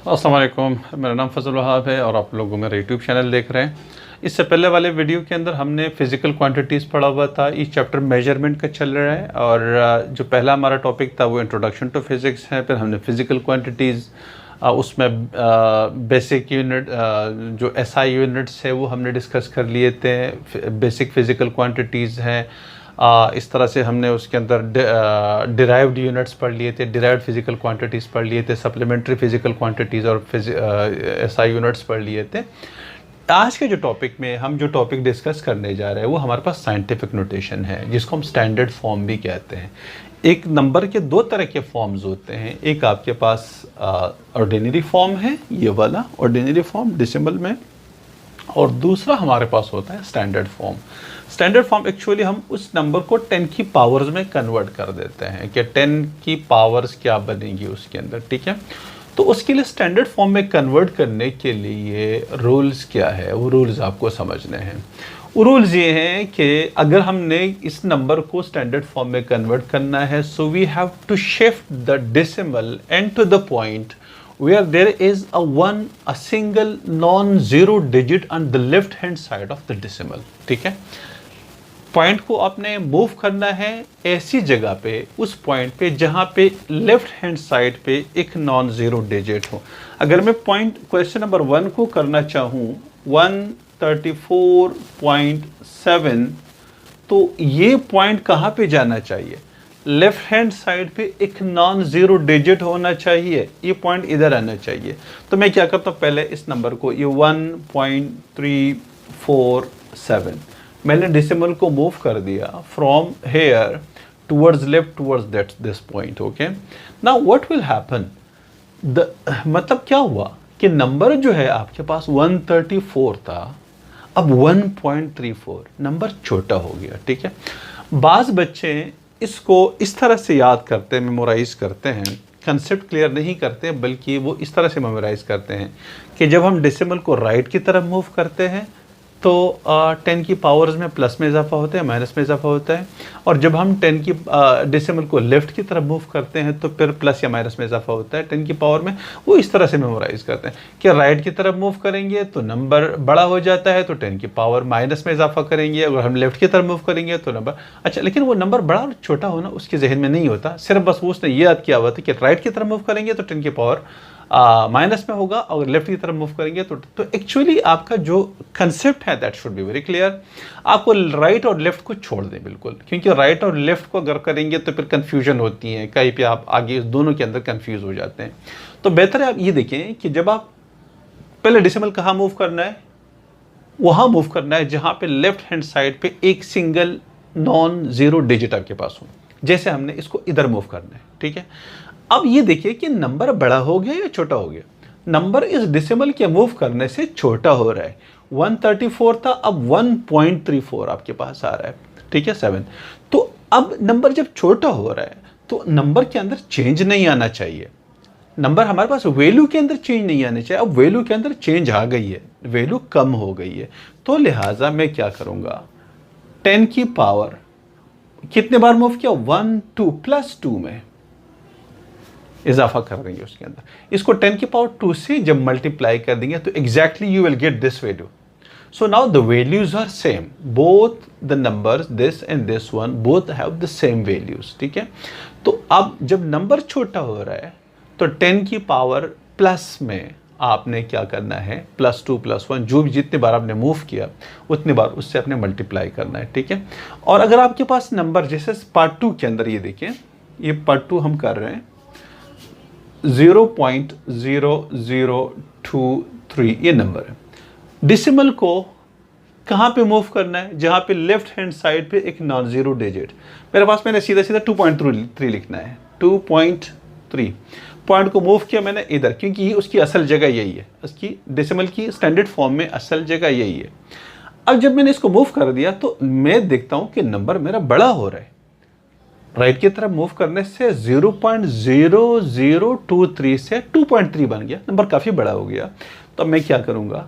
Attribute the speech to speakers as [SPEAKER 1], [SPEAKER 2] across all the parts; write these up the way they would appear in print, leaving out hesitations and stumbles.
[SPEAKER 1] अस्सलाम वालेकुम, मेरा नाम फजल वहाब है और आप लोग मेरा यूट्यूब चैनल देख रहे हैं। इससे पहले वाले वीडियो के अंदर हमने फ़िज़िकल क्वांटिटीज़ पढ़ा हुआ था। इस चैप्टर मेजरमेंट का चल रहा है और जो पहला हमारा टॉपिक था वो इंट्रोडक्शन टू फिज़िक्स है। फिर हमने फ़िज़िकल क्वांटिटीज़ उसमें बेसिक यूनिट जो एसआई यूनिट्स है वो हमने डिस्कस कर लिए थे। बेसिक फ़िज़िकल क्वांटिटीज़ हैं, इस तरह से हमने उसके अंदर डिराइव्ड यूनिट्स पढ़ लिए थे, डिराइव्ड फिज़िकल क्वांटिटीज़ पढ़ लिए थे, सप्लीमेंट्री फिज़िकल क्वांटिटीज़ और एसआई यूनिट्स पढ़ लिए थे। आज के जो टॉपिक में हम जो टॉपिक डिस्कस करने जा रहे हैं वो हमारे पास साइंटिफिक नोटेशन है, जिसको हम स्टैंडर्ड फॉर्म भी कहते हैं। एक नंबर के दो तरह के फॉर्म्स होते हैं। एक आपके पास ऑर्डिनरी फॉर्म है, ये वाला ऑर्डिनरी फॉर्म डेसिमल में, और दूसरा हमारे पास होता है standard form. Standard form actually हम उस नंबर को 10 की पावर्स में कन्वर्ट कर देते हैं कि 10 की पावर्स क्या बनेंगी उसके अंदर, ठीक है। तो उसके लिए स्टैंडर्ड फॉर्म में कन्वर्ट करने के लिए रूल्स क्या है, वो रूल्स आपको समझने हैं। वो रूल्स ये हैं कि अगर हमने इस नंबर को स्टैंडर्ड फॉर्म में कन्वर्ट करना है, so we have to shift the decimal and to the point where there is a single non-zero digit on the left hand side of the decimal, ठीक है। पॉइंट को आपने move करना है ऐसी जगह पे, उस पॉइंट पे जहाँ पे लेफ्ट हैंड साइड पे एक नॉन ज़ीरो डिजिट हो। अगर मैं पॉइंट क्वेश्चन नंबर 1 को करना चाहूँ 134.7, तो ये पॉइंट कहाँ पे जाना चाहिए? लेफ्ट हैंड साइड पे एक नॉन ज़ीरो डिजिट होना चाहिए, ये पॉइंट इधर आना चाहिए। तो मैं क्या करता हूँ, पहले इस नंबर को, ये 1.347, मैंने डेसिमल को मूव कर दिया from here towards left towards that this point, okay. Now what will happen, मतलब क्या हुआ कि नंबर जो है आपके पास 134 था, अब 1.34 नंबर छोटा हो गया, ठीक है। बाज़ बच्चे इसको इस तरह से याद करते हैं, मेमोराइज करते हैं, कंसेप्ट क्लियर नहीं करते, बल्कि वो इस तरह से मेमोराइज करते हैं कि जब हम डेसिमल को राइट की तरफ मूव करते हैं तो 10 की पावर्स में प्लस में इजाफा होता है, माइनस में इजाफा होता है, और जब हम 10 की डेसिमल को लेफ्ट की तरफ मूव करते हैं तो फिर प्लस या माइनस में इजाफा होता है 10 की पावर में। वो इस तरह से मेमोराइज करते हैं कि राइट की तरफ मूव करेंगे तो नंबर बड़ा हो जाता है, तो 10 की पावर माइनस में इजाफा करेंगे, अगर हम लेफ्ट की तरफ मूव करेंगे तो नंबर अच्छा। लेकिन वो नंबर बड़ा और छोटा होना उसके जहन में नहीं होता, सिर्फ बस वो उसने ये याद किया हुआ था कि राइट की तरफ मूव करेंगे तो 10 की पावर माइनस में होगा, और लेफ्ट की तरफ मूव करेंगे तो एक्चुअली आपका जो कंसेप्ट है that should be very clear. आपको राइट और लेफ्ट को छोड़ दें बिल्कुल, क्योंकि राइट और लेफ्ट को अगर करेंगे तो फिर कंफ्यूजन होती है, कहीं पे आप आगे दोनों के अंदर कंफ्यूज हो जाते हैं। तो बेहतर है आप ये देखें कि जब आप पहले डेसिमल कहाँ मूव करना है, वहाँ मूव करना है जहाँ पे लेफ्ट हैंड साइड पे एक सिंगल नॉन ज़ीरो डिजिट आपके पास हो, जैसे हमने इसको इधर मूव करना है, ठीक है। अब ये देखिए कि नंबर बड़ा हो गया या छोटा हो गया। नंबर इस डेसिमल के मूव करने से छोटा हो रहा है। 134 था, अब 1.34 आपके पास आ रहा है, ठीक है, 7। तो अब नंबर जब छोटा हो रहा है तो नंबर के अंदर चेंज नहीं आना चाहिए। नंबर हमारे पास वैल्यू के अंदर चेंज नहीं आनी चाहिए। अब वैल्यू के अंदर चेंज आ गई है, वैल्यू कम हो गई है, तो लिहाजा मैं क्या करूँगा, 10 की पावर कितने बार मूव किया, 1 2 प्लस 2 में इजाफा कर रही है उसके अंदर। इसको 10 की पावर 2 से जब मल्टीप्लाई कर देंगे तो exactly you will get this value. So now the values are same, both the numbers this and this one both have the same values, ठीक है। तो अब जब नंबर छोटा हो रहा है तो 10 की पावर प्लस में आपने क्या करना है, प्लस 2 प्लस 1, जो भी जितने बार आपने मूव किया उतने बार उससे आपने मल्टीप्लाई करना है, ठीक है। और अगर आपके पास नंबर जैसे पार्ट 2 के अंदर ये देखिए, ये पार्ट 2 हम कर रहे हैं 0.0023 ये नंबर है। डेसिमल को कहाँ पे मूव करना है, जहाँ पे लेफ्ट हैंड साइड पे एक नॉन ज़ीरो डिजिट। मेरे पास मैंने सीधा सीधा 2.3 लिखना है, 2.3 पॉइंट को मूव किया मैंने इधर, क्योंकि ये उसकी असल जगह यही है, उसकी डेसिमल की स्टैंडर्ड फॉर्म में असल जगह यही है। अब जब मैंने इसको मूव कर दिया तो मैं देखता हूँ कि नंबर मेरा बड़ा हो रहा है। राइट की तरफ मूव करने से 0.0023 से 2.3 बन गया, नंबर काफ़ी बड़ा हो गया। तो अब मैं क्या करूँगा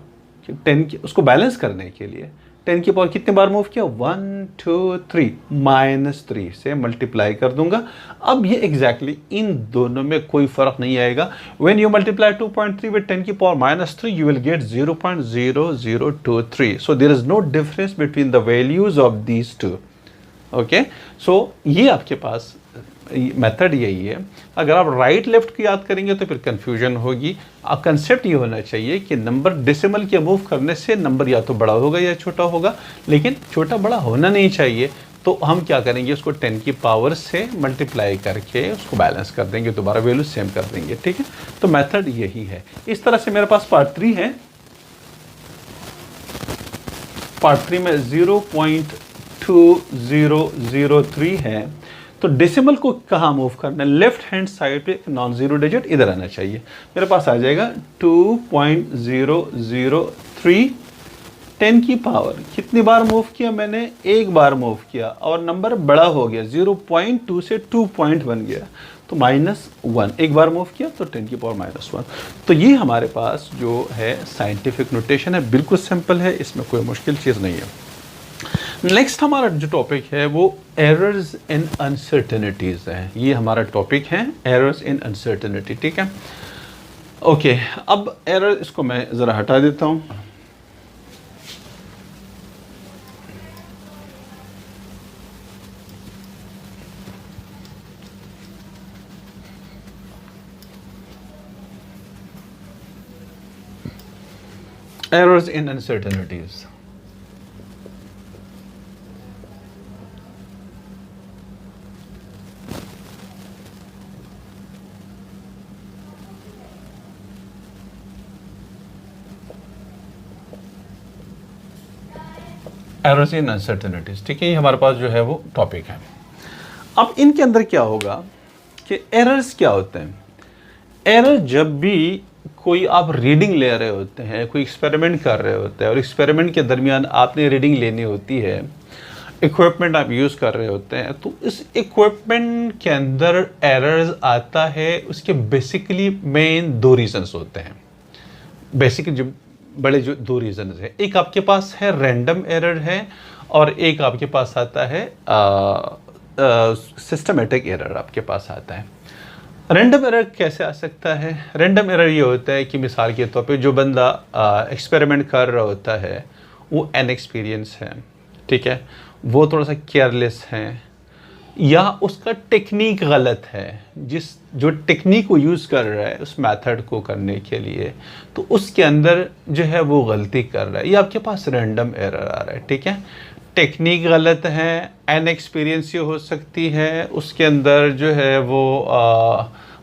[SPEAKER 1] कि 10 की उसको बैलेंस करने के लिए 10 की पावर कितने बार मूव किया, 1 2 3, -3 से मल्टीप्लाई कर दूंगा। अब ये एग्जैक्टली इन दोनों में कोई फर्क नहीं आएगा। व्हेन यू मल्टीप्लाई 2.3 विद 10 की power -3 you will get 0.0023। So there is no difference between the values of these two. Okay, so ये आपके पास मेथड यही है। अगर आप राइट लेफ्ट की याद करेंगे तो फिर कंफ्यूजन होगी। कंसेप्ट ये होना चाहिए कि नंबर डेसिमल के मूव करने से नंबर या तो बड़ा होगा या छोटा होगा, लेकिन छोटा बड़ा होना नहीं चाहिए। तो हम क्या करेंगे, उसको 10 की पावर से मल्टीप्लाई करके उसको बैलेंस कर देंगे, दोबारा वैल्यू सेम कर देंगे। ठीक है, तो मेथड यही है। इस तरह से मेरे पास पार्ट 3 है। पार्ट 3 में 0.2003 है। तो डेसिमल को कहाँ मूव करना है, लेफ्ट हैंड साइड पे नॉन जीरो डिजिट इधर आना चाहिए। मेरे पास आ जाएगा 2.003। 10 की पावर कितनी बार मूव किया मैंने, एक बार मूव किया और नंबर बड़ा हो गया, 0.2 से 2 पॉइंट बन गया, तो -1। एक बार मूव किया तो 10 की पावर -1। तो ये हमारे पास जो है साइंटिफिक नोटेशन है, बिल्कुल सिंपल है, इसमें कोई मुश्किल चीज़ नहीं है। नेक्स्ट हमारा जो टॉपिक है वो एरर्स इन अनसर्टेनिटीज है। ये हमारा टॉपिक है, एरर्स इन अनसर्टेनिटी। ठीक है, ओके, अब एरर इसको मैं ज़रा हटा देता हूँ। Errors in uncertainties. Errors in uncertainties, ठीक है, ये हमारे पास जो है वो टॉपिक है। अब इनके अंदर क्या होगा कि एरर्स क्या होते हैं। एरर जब भी कोई आप रीडिंग ले रहे होते हैं, कोई एक्सपेरिमेंट कर रहे होते हैं और एक्सपेरिमेंट के दरमियान आपने रीडिंग लेनी होती है, इक्विपमेंट आप यूज़ कर रहे होते हैं, तो इस इक्विपमेंट के अंदर एरर्स आता है। उसके बेसिकली मेन दो रीजंस होते हैं। बेसिकली जो बड़े जो दो रीजन है, एक आपके पास है रैंडम एरर है और एक आपके पास आता है सिस्टमेटिक एरर आपके पास आता है। रैंडम एरर कैसे आ सकता है? रैंडम एरर ये होता है कि मिसाल के तौर पे जो बंदा एक्सपेरिमेंट कर रहा होता है वो इनएक्सपीरियंस है, ठीक है, वो थोड़ा सा केयरलेस है, या उसका टेक्निक गलत है, जो टेक्निक को यूज़ कर रहा है उस मेथड को करने के लिए, तो उसके अंदर जो है वो गलती कर रहा है, ये आपके पास रैंडम एरर आ रहा है। ठीक है, टेक्निक गलत है, इनएक्सपीरियंस हो सकती है, उसके अंदर जो है वो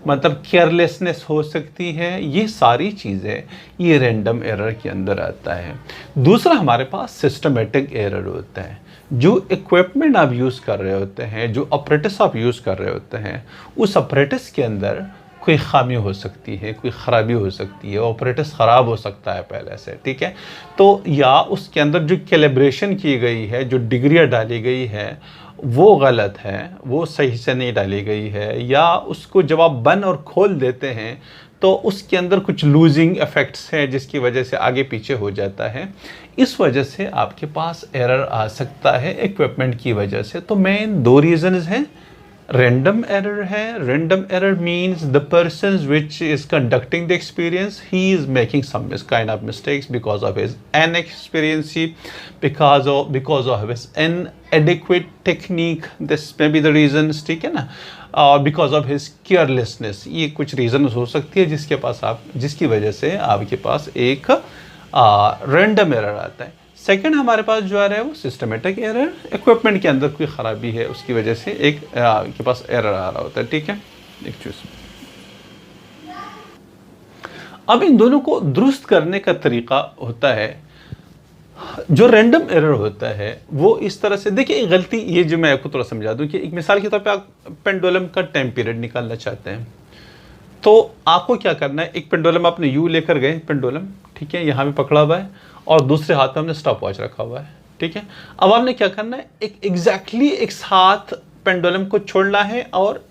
[SPEAKER 1] मतलब केयरलेसनेस हो सकती है, ये सारी चीज़ें ये रैंडम एरर के अंदर आता है। दूसरा हमारे पास सिस्टमेटिक एरर होता है। जो इक्विपमेंट आप यूज़ कर रहे होते हैं, जो ऑपरेटर्स आप यूज़ कर रहे होते हैं, उस ऑपरेटर्स के अंदर कोई खामी हो सकती है, कोई ख़राबी हो सकती है, ऑपरेटर्स ख़राब हो सकता है पहले से, ठीक है, तो या उसके अंदर जो कैलिब्रेशन की गई है, जो डिग्रियाँ डाली गई है वो गलत है, वो सही से नहीं डाली गई है, या उसको जब आप बंद और खोल देते हैं तो उसके अंदर कुछ लूजिंग इफ़ेक्ट्स हैं जिसकी वजह से आगे पीछे हो जाता है। इस वजह से आपके पास एरर आ सकता है इक्विपमेंट की वजह से। तो मेन दो रीजंस हैं। रैंडम एरर है, random error means the person which is conducting the experience, he is making some kind of mistakes because of his inexperience, because of his inadequate technique, this may be the reasons, ठीक है ना, और because of his carelessness, ये कुछ reason हो सकती है जिसकी वजह से आपके पास एक रैंडम एरर आता है। सेकंड हमारे पास जो आ रहा है वो सिस्टमेटिक एरर, इक्विपमेंट के अंदर कोई ख़राबी है उसकी वजह से एक के पास एरर आ रहा होता है। ठीक है, एक चीज़, अब इन दोनों को दुरुस्त करने का तरीका होता है। जो रैंडम एरर होता है वो इस तरह से, देखिए एक गलती, ये जो मैं आपको थोड़ा समझा दूं कि एक मिसाल के तौर पे आप पेंडुलम का टाइम पीरियड निकालना चाहते हैं, तो आपको क्या करना है, एक पेंडुलम आपने यू लेकर गए, पेंडुलम, ठीक है, यहाँ भी पकड़ा हुआ है और दूसरे हाथ में हमने स्टॉप वॉच रखा हुआ है, ठीक है। अब आपने क्या करना है, एक एग्जैक्टली एक साथ पेंडुलम को छोड़ना है और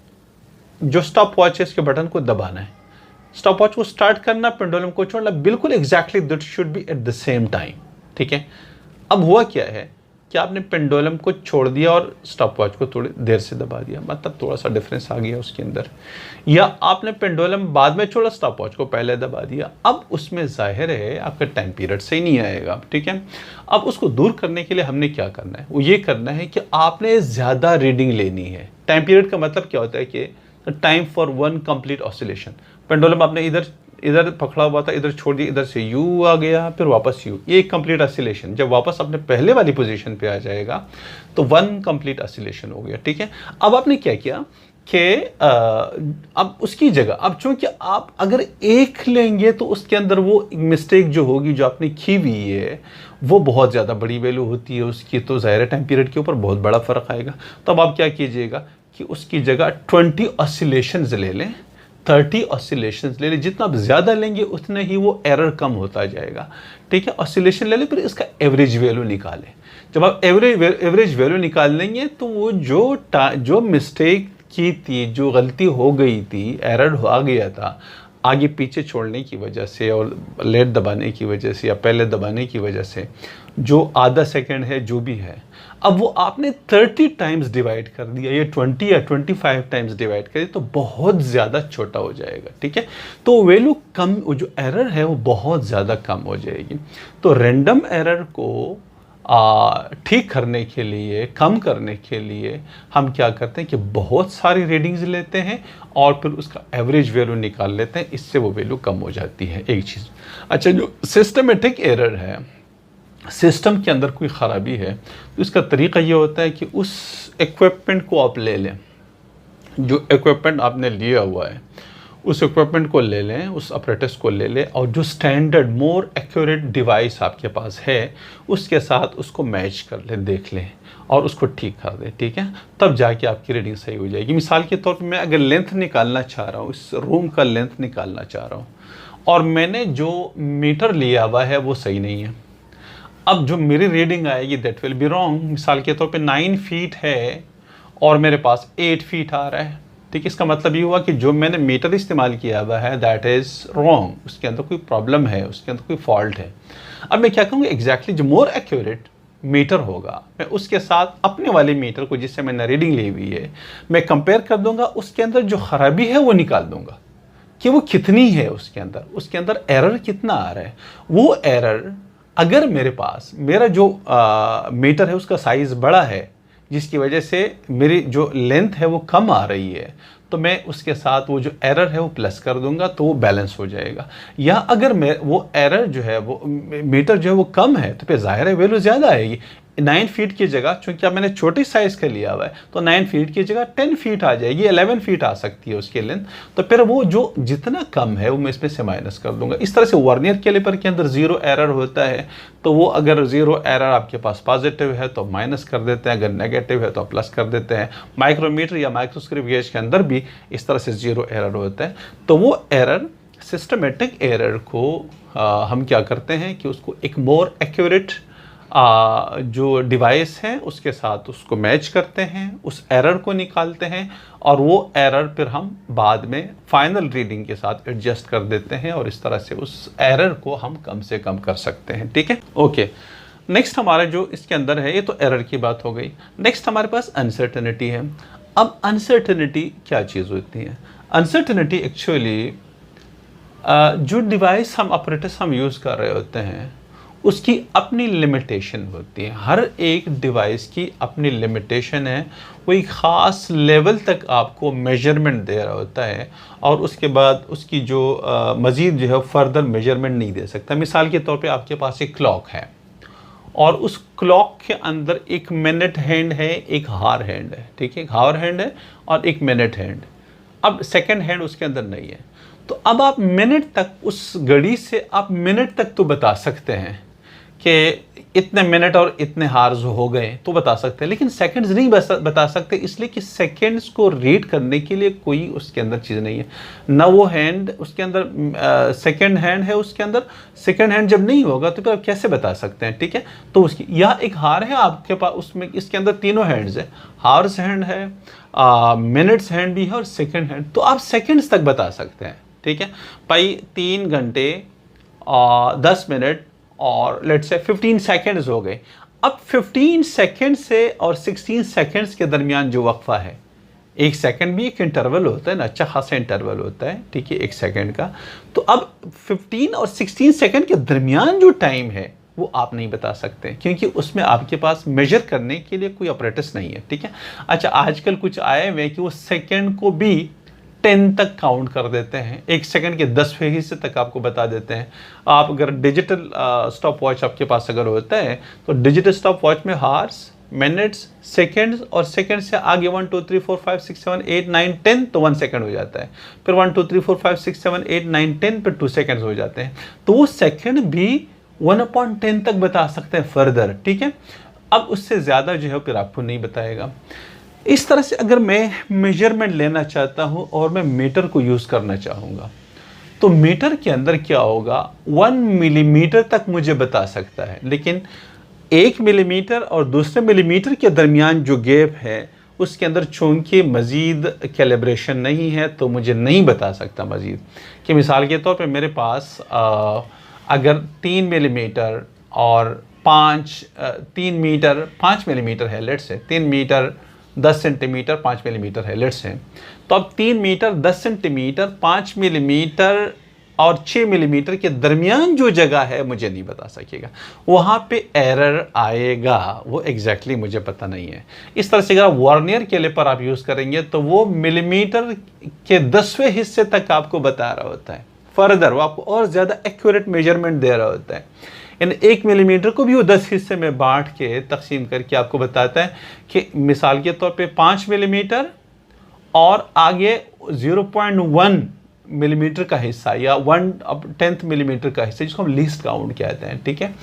[SPEAKER 1] जो स्टॉप वॉच है इसके बटन को दबाना है, स्टॉप वॉच को स्टार्ट करना, पेंडुलम को छोड़ना, बिल्कुल exactly that should be at the same time, ठीक है। अब हुआ क्या है कि आपने पेंडुलम को छोड़ दिया और स्टॉपवॉच को थोड़ी देर से दबा दिया, मतलब थोड़ा सा डिफरेंस आ गया उसके अंदर। या आपने पेंडुलम बाद में छोड़ा, स्टॉपवॉच को पहले दबा दिया, अब उसमें जाहिर है आपका टाइम पीरियड सही नहीं आएगा, ठीक है। अब उसको दूर करने के लिए हमने क्या करना है, वो ये करना है कि आपने ज़्यादा रीडिंग लेनी है। टाइम पीरियड का मतलब क्या होता है कि time for one complete oscillation. Pendulum आपने इधर इधर पकड़ा हुआ था, इधर छोड़ दिया, इधर से यू आ गया, फिर वापस यू, ये एक कंप्लीट ऑसिलेशन। जब वापस अपने पहले वाली पोजीशन पे आ जाएगा तो वन कंप्लीट ऑसिलेशन हो गया, ठीक है। अब आपने क्या किया कि अब उसकी जगह, अब चूंकि आप अगर एक लेंगे तो उसके अंदर वो मिस्टेक जो होगी जो आपने की हुई है वो बहुत ज़्यादा बड़ी वैल्यू होती है उसकी, तो ज़ाहिर टाइम पीरियड के ऊपर बहुत बड़ा फ़र्क आएगा। तो अब आप क्या कीजिएगा कि उसकी जगह 20 ऑसिलेशंस ले लें, 30 ऑसिलेशंस ले लें। जितना आप ज़्यादा लेंगे उतने ही वो एरर कम होता जाएगा, ठीक है। ऑसिलेशन ले लें, फिर इसका एवरेज वैल्यू निकालें। जब आप एवरेज वैल्यू निकाल लेंगे तो वो जो मिस्टेक की थी, जो गलती हो गई थी, एरर आ गया था आगे पीछे छोड़ने की वजह से और लेट दबाने की वजह से या पहले दबाने की वजह से, जो आधा सेकंड है जो भी है, अब वो आपने 30 टाइम्स डिवाइड कर दिया, ये 20 या 25 टाइम्स डिवाइड कर दिया, तो बहुत ज़्यादा छोटा हो जाएगा, ठीक है। तो वैल्यू कम, वो जो एरर है वो बहुत ज़्यादा कम हो जाएगी। तो रैंडम एरर को ठीक करने के लिए, कम करने के लिए हम क्या करते हैं कि बहुत सारी रीडिंग्स लेते हैं और फिर उसका एवरेज वैल्यू निकाल लेते हैं, इससे वो वैल्यू कम हो जाती है, एक चीज़। अच्छा, जो सिस्टमेटिक एरर है, सिस्टम के अंदर कोई ख़राबी है, तो इसका तरीका ये होता है कि उस इक्विपमेंट को आप ले लें, जो इक्विपमेंट आपने लिया हुआ है उस इक्विपमेंट को ले लें, उस अपरेटस को ले लें, और जो स्टैंडर्ड मोर एक्यूरेट डिवाइस आपके पास है उसके साथ उसको मैच कर लें, देख लें और उसको ठीक कर दें, ठीक है। तब जाके आपकी रीडिंग सही हो जाएगी। मिसाल के तौर पे मैं अगर लेंथ निकालना चाह रहा हूँ, इस रूम का लेंथ निकालना चाह रहा हूँ, और मैंने जो मीटर लिया हुआ है वो सही नहीं है, अब जो मेरी रीडिंग आएगी दैट विल बी रॉन्ग। मिसाल के तौर पे 9 फीट है और मेरे पास 8 फीट आ रहा है, ठीक। इसका मतलब ये हुआ कि जो मैंने मीटर इस्तेमाल किया हुआ है दैट इज़ रॉन्ग, उसके अंदर कोई प्रॉब्लम है, उसके अंदर कोई फॉल्ट है। अब मैं क्या कहूँगा, एग्जैक्टली जो मोर एक्यूरेट मीटर होगा मैं उसके साथ अपने वाले मीटर को जिससे मैंने रीडिंग ली हुई है मैं कंपेयर कर दूंगा, उसके अंदर जो ख़राबी है वो निकाल दूंगा कि वो कितनी है, उसके अंदर एरर कितना आ रहा है। वो एरर अगर मेरे पास मेरा जो मीटर है उसका साइज़ बड़ा है जिसकी वजह से मेरी जो लेंथ है वो कम आ रही है, तो मैं उसके साथ वो जो एरर है वो प्लस कर दूंगा, तो वो बैलेंस हो जाएगा। या अगर मैं वो एरर जो है वो मीटर जो है वो कम है तो फिर ज़ाहिर है वैल्यू ज़्यादा आएगी। 9 फीट की जगह, चूंकि अब मैंने छोटे साइज़ का लिया हुआ है तो 9 फीट की जगह 10 फीट आ जाएगी, 11 फीट आ सकती है उसकी लेंथ। तो फिर वो जो जितना कम है वो मैं इसमें से माइनस कर दूंगा। इस तरह से वर्नियर कैलिपर के अंदर ज़ीरो एरर होता है, तो वो अगर ज़ीरो एरर आपके पास पॉजिटिव है तो माइनस कर देते हैं, अगर नेगेटिव है तो प्लस कर देते हैं। माइक्रोमीटर या माइक्रोस्कोप गेज के अंदर भी इस तरह से ज़ीरो एरर होता है। तो वो एरर, सिस्टमेटिक एरर को हम क्या करते हैं कि उसको एक मोर एक्यूरेट जो डिवाइस है उसके साथ उसको मैच करते हैं, उस एरर को निकालते हैं और वो एरर फिर हम बाद में फाइनल रीडिंग के साथ एडजस्ट कर देते हैं और इस तरह से उस एरर को हम कम से कम कर सकते हैं, ठीक है। ओके, नेक्स्ट हमारा जो इसके अंदर है, ये तो एरर की बात हो गई। नेक्स्ट हमारे पास अनसर्टेनिटी है। अब अनसर्टेनिटी क्या चीज़ होती है? अनसर्टेनिटी एक्चुअली जो डिवाइस हम ऑपरेटर्स हम यूज़ कर रहे होते हैं उसकी अपनी लिमिटेशन होती है। हर एक डिवाइस की अपनी लिमिटेशन है, वो एक ख़ास लेवल तक आपको मेजरमेंट दे रहा होता है और उसके बाद उसकी जो मज़ीद जो है फर्दर मेजरमेंट नहीं दे सकता। मिसाल के तौर पे आपके पास एक क्लॉक है और उस क्लॉक के अंदर एक मिनट हैंड है, एक हावर हैंड है, ठीक है। एक हावर हैंड है और एक मिनट हैंड। अब सेकंड हैंड उसके अंदर नहीं है, तो अब आप मिनट तक, उस घड़ी से आप मिनट तक तो बता सकते हैं कि इतने मिनट और इतने हार्स हो गए तो बता सकते हैं, लेकिन सेकंड्स नहीं बता सकते, इसलिए कि सेकंड्स को रीड करने के लिए कोई उसके अंदर चीज़ नहीं है। ना वो हैंड उसके अंदर सेकंड हैंड है, उसके अंदर सेकंड हैंड जब नहीं होगा तो फिर आप कैसे बता सकते हैं, ठीक है। तो उसकी यह एक हार है आपके पास, उसमें इसके अंदर तीनों हैंड्स है, हार्स हैंड है, मिनट्स हैंड भी है और सेकंड हैंड, तो आप सेकंड्स तक बता सकते हैं, ठीक है। भाई 3 घंटे 10 मिनट और लेट्स से 15 सेकेंड्स हो गए। अब 15 सेकेंड से और 16 सेकेंड्स के दरमियान जो वक्फा है, 1 सेकेंड भी एक इंटरवल होता है ना, अच्छा खासा इंटरवल होता है, ठीक है, 1 सेकेंड का। तो अब 15 और 16 सेकेंड के दरमियान जो टाइम है वो आप नहीं बता सकते, क्योंकि उसमें आपके पास मेजर करने के लिए कोई अपरेटस नहीं है, ठीक है। अच्छा, आजकल कुछ आए हुए कि वो सेकेंड को भी 10 तक काउंट कर देते हैं, 1 सेकेंड के 10वें हिस्से तक आपको बता देते हैं। आप अगर डिजिटल स्टॉप वॉच आपके पास अगर होता है तो डिजिटल स्टॉप वॉच में हार्स, मिनट्स, सेकेंड्स और सेकेंड से आगे 1 2 3 4 5 6 7 8 9 10 तो 1 सेकेंड हो जाता है। फिर 1 2 3 4 5 6 7 8 9 10 फिर 2 सेकेंड्स हो जाते हैं। तो वो सेकेंड भी 1/10 तक बता सकते हैं फर्दर, ठीक है। अब उससे ज़्यादा जो है फिर आपको नहीं बताएगा। इस तरह से अगर मैं मेजरमेंट लेना चाहता हूँ और मैं मीटर को यूज़ करना चाहूँगा तो मीटर के अंदर क्या होगा, 1 मिलीमीटर तक मुझे बता सकता है, लेकिन 1 मिलीमीटर और दूसरे मिलीमीटर के दरमियान जो गैप है उसके अंदर चूँकि मज़ीद कैलिब्रेशन नहीं है तो मुझे नहीं बता सकता मज़ीद। कि मिसाल के तौर पे मेरे पास अगर 3 मिलीमीटर और 3 मीटर 5 मिलीमीटर है, let's say 3 metre 10 centimetre 5 millimetre है, लेट्स से, तो अब 3 मीटर 10 सेंटीमीटर 5 मिलीमीटर और 6 मिलीमीटर के दरमियान जो जगह है मुझे नहीं बता सकेगा, वहाँ पे एरर आएगा, वो एग्जैक्टली मुझे पता नहीं है। इस तरह से अगर वर्नियर कैलिपर आप यूज़ करेंगे तो वो मिलीमीटर के 10वें हिस्से तक आपको बता रहा होता है, फर्दर वो आपको और ज़्यादा एक्यूरेट मेजरमेंट दे रहा होता है। यानी 1 मिलीमीटर को भी वो 10 हिस्से में बांट के तकसीम करके आपको बताता है कि मिसाल के तौर पे 5 मिलीमीटर और आगे 0.1 मिलीमीटर का हिस्सा या 1/10 मिलीमीटर का हिस्सा, जिसको हम लीस्ट काउंट कहते हैं, ठीक है,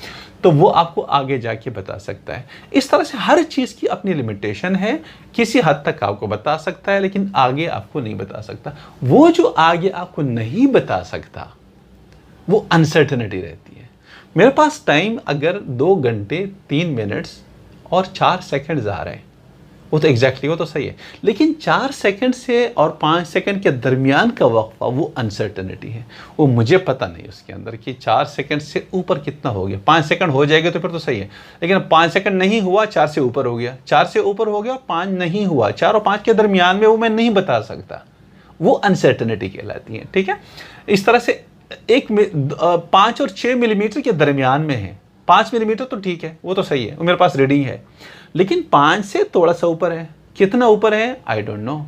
[SPEAKER 1] तो वो आपको आगे जाके बता सकता है। इस तरह से हर चीज़ की अपनी लिमिटेशन है, किसी हद तक आपको बता सकता है लेकिन आगे आपको नहीं बता सकता। वो जो आगे आपको नहीं बता सकता वो अनसर्टेनिटी रहती है। मेरे पास टाइम अगर 2 घंटे 3 मिनट्स और 4 सेकेंड्स आ रहे हैं, वो तो एग्जैक्टली वो तो सही है, लेकिन 4 सेकंड से और 5 सेकंड के दरमियान का वक्फा वो अनसर्टेनिटी है, वो मुझे पता नहीं उसके अंदर कि 4 सेकंड से ऊपर कितना हो गया। 5 सेकंड हो जाएगा तो फिर तो सही है, लेकिन 5 सेकंड नहीं हुआ, 4 से ऊपर हो गया, 4 से ऊपर हो गया, 5 नहीं हुआ, 4 और 5 के दरमियान में वो मैं नहीं बता सकता, वो अनसर्टेनिटी कहलाती है, ठीक है। इस तरह से 5 और 6 मिलीमीटर के दरमियान में है, 5 मिलीमीटर तो ठीक है, वो तो सही है, वो मेरे पास रीडिंग है, लेकिन 5 से थोड़ा सा ऊपर है, कितना ऊपर है आई डोंट नो,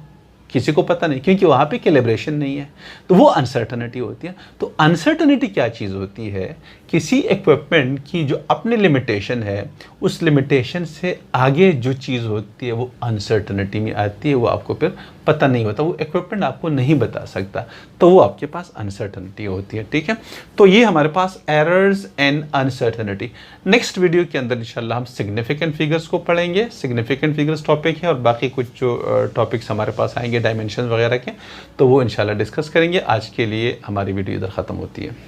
[SPEAKER 1] किसी को पता नहीं, क्योंकि वहाँ पे कैलिब्रेशन नहीं है, तो वो अनसर्टनिटी होती है। तो अनसर्टनिटी क्या चीज़ होती है, किसी इक्विपमेंट की जो अपनी लिमिटेशन है, उस लिमिटेशन से आगे जो चीज़ होती है वो अनसर्टनिटी में आती है, वो आपको फिर पता नहीं होता, वो इक्विपमेंट आपको नहीं बता सकता, तो वो आपके पास अनसर्टनिटी होती है, ठीक है। तो ये हमारे पास errors and uncertainty. Next video के अंदर इंशाल्लाह हम सिग्निफिकेंट फिगर्स को पढ़ेंगे, सिग्निफिकेंट फिगर्स टॉपिक है, और बाकी कुछ जो टॉपिक्स हमारे पास आएंगे डायमेंशन वगैरह के, तो वो इंशाल्लाह डिस्कस करेंगे। आज के लिए हमारी वीडियो इधर ख़त्म होती है।